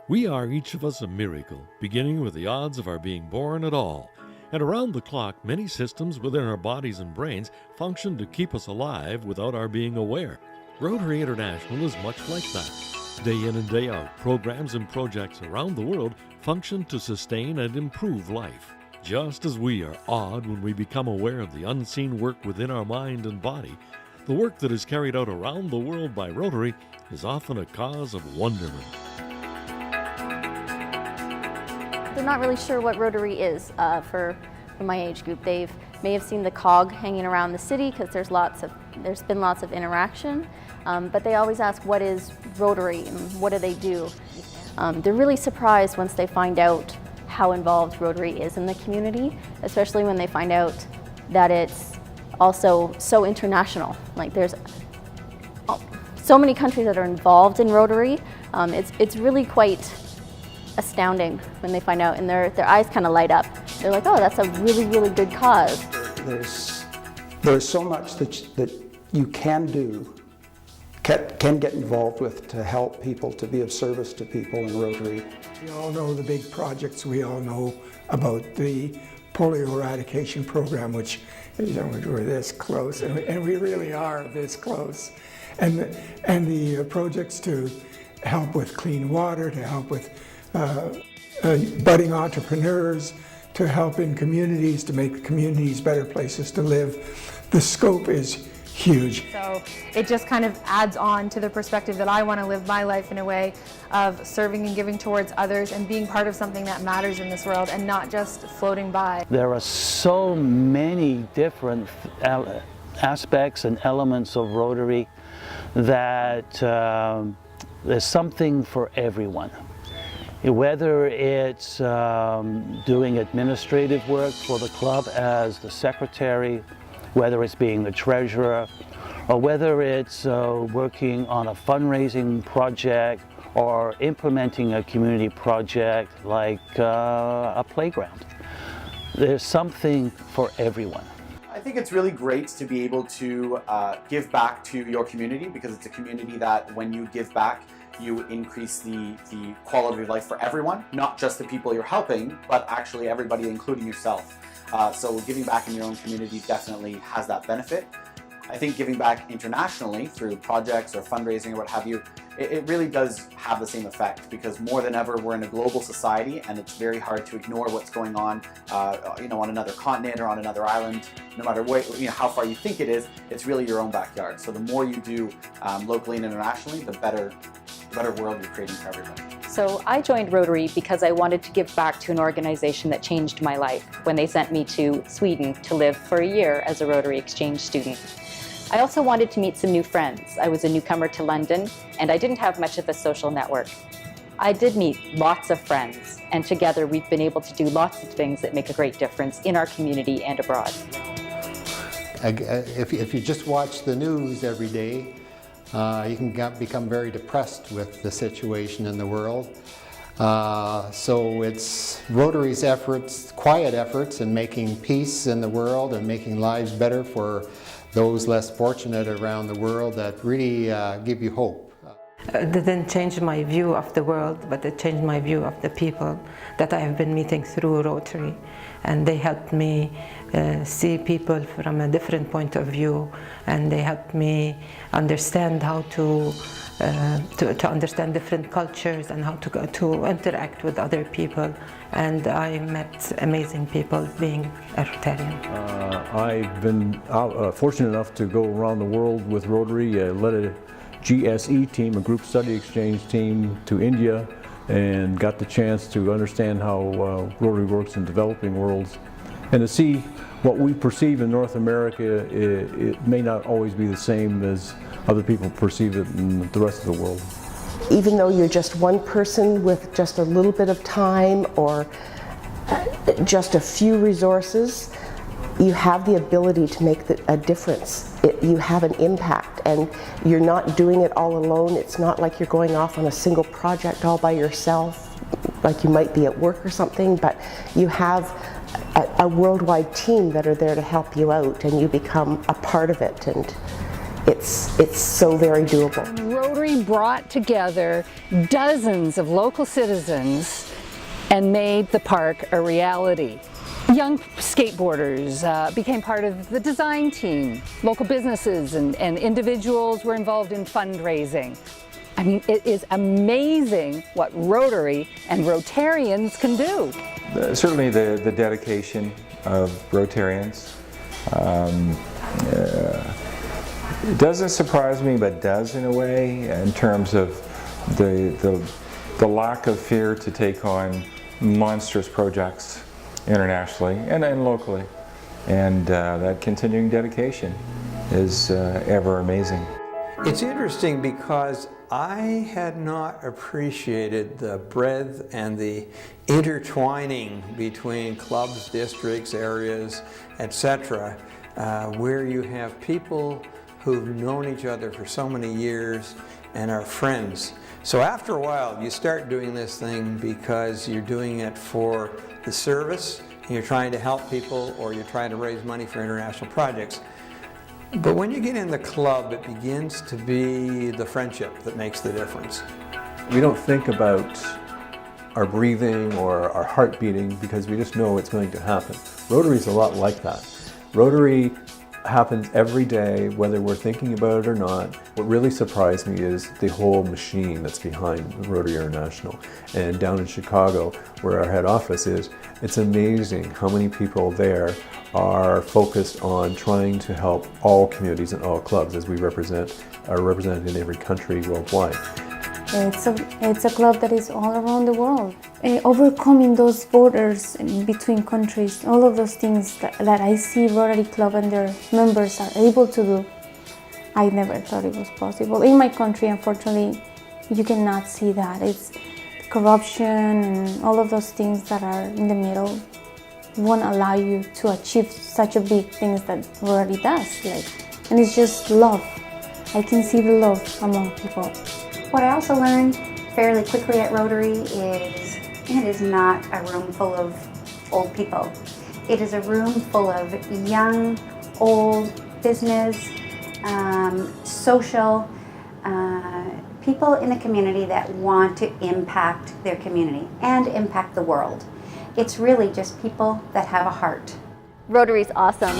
We are each of us a miracle, beginning with the odds of our being born at all. And around the clock, many systems within our bodies and brains function to keep us alive without our being aware. Rotary International is much like that. Day in and day out, programs and projects around the world function to sustain and improve life. Just as we are awed when we become aware of the unseen work within our mind and body, the work that is carried out around the world by Rotary is often a cause of wonderment. They're not really sure what Rotary is for my age group. They may have seen the cog hanging around the city because there's been lots of interaction, but they always ask, what is Rotary and what do they do? They're really surprised once they find out how involved Rotary is in the community, especially when they find out that it's also so international. Like there's so many countries that are involved in Rotary. It's really quite astounding when they find out, and their eyes kind of light up. They're like, oh, that's a really, really good cause. There's so much that you can do, can get involved with to help people, to be of service to people in Rotary. We all know the big projects. We all know about the polio eradication program, which, you know, we're this close, and we really are this close. And the projects to help with clean water, to help with budding entrepreneurs, to help in communities, to make communities better places to live. The scope is huge. So it just kind of adds on to the perspective that I want to live my life in a way of serving and giving towards others and being part of something that matters in this world and not just floating by. There are so many different aspects and elements of Rotary that there's something for everyone. Whether it's doing administrative work for the club as the secretary, whether it's being the treasurer, or whether it's working on a fundraising project or implementing a community project like a playground. There's something for everyone. I think it's really great to be able to give back to your community, because it's a community that when you give back, you increase the quality of life for everyone, not just the people you're helping, but actually everybody, including yourself. So giving back in your own community definitely has that benefit. I think giving back internationally through projects or fundraising or what have you, it really does have the same effect, because more than ever we're in a global society and it's very hard to ignore what's going on, on another continent or on another island. No matter what, how far you think it is, it's really your own backyard. So the more you do locally and internationally, the better world you're creating for everybody. So I joined Rotary because I wanted to give back to an organization that changed my life when they sent me to Sweden to live for a year as a Rotary exchange student. I also wanted to meet some new friends. I was a newcomer to London and I didn't have much of a social network. I did meet lots of friends, and together we've been able to do lots of things that make a great difference in our community and abroad. If you just watch the news every day, you can become very depressed with the situation in the world. So it's Rotary's efforts, quiet efforts in making peace in the world and making lives better for those less fortunate around the world that really give you hope. It didn't change my view of the world, but it changed my view of the people that I have been meeting through Rotary. And they helped me see people from a different point of view, and they helped me understand how to understand different cultures and how to interact with other people. And I met amazing people being a Rotarian. I've been fortunate enough to go around the world with Rotary. Led a GSE team, a group study exchange team, to India, and got the chance to understand how Rotary works in developing worlds, and to see what we perceive in North America. It may not always be the same as other people perceive it in the rest of the world. Even though you're just one person with just a little bit of time or just a few resources, you have the ability to make a difference. You have an impact, and you're not doing it all alone. It's not like you're going off on a single project all by yourself, like you might be at work or something, but you have a worldwide team that are there to help you out, and you become a part of it, and it's so very doable. Rotary brought together dozens of local citizens and made the park a reality. Young skateboarders became part of the design team. Local businesses and individuals were involved in fundraising. I mean, it is amazing what Rotary and Rotarians can do. Certainly the dedication of Rotarians. It doesn't surprise me, but does in a way, in terms of the lack of fear to take on monstrous projects internationally and locally. And that continuing dedication is ever amazing. It's interesting because I had not appreciated the breadth and the intertwining between clubs, districts, areas, etc., where you have people who've known each other for so many years and are friends. So after a while, you start doing this thing because you're doing it for the service, and you're trying to help people, or you're trying to raise money for international projects. But when you get in the club, it begins to be the friendship that makes the difference. We don't think about our breathing or our heart beating because we just know it's going to happen. Rotary is a lot like that. Rotary happens every day, whether we're thinking about it or not. What really surprised me is the whole machine that's behind Rotary International. And down in Chicago, where our head office is, it's amazing how many people there are focused on trying to help all communities and all clubs, as we are represented in every country worldwide. It's a club that is all around the world. Overcoming those borders between countries, all of those things that I see Rotary Club and their members are able to do, I never thought it was possible. In my country, unfortunately, you cannot see that. It's corruption and all of those things that are in the middle won't allow you to achieve such a big things that Rotary does. And it's just love. I can see the love among people. What I also learned fairly quickly at Rotary is it is not a room full of old people. It is a room full of young, old, business, social people in the community that want to impact their community and impact the world. It's really just people that have a heart. Rotary's awesome.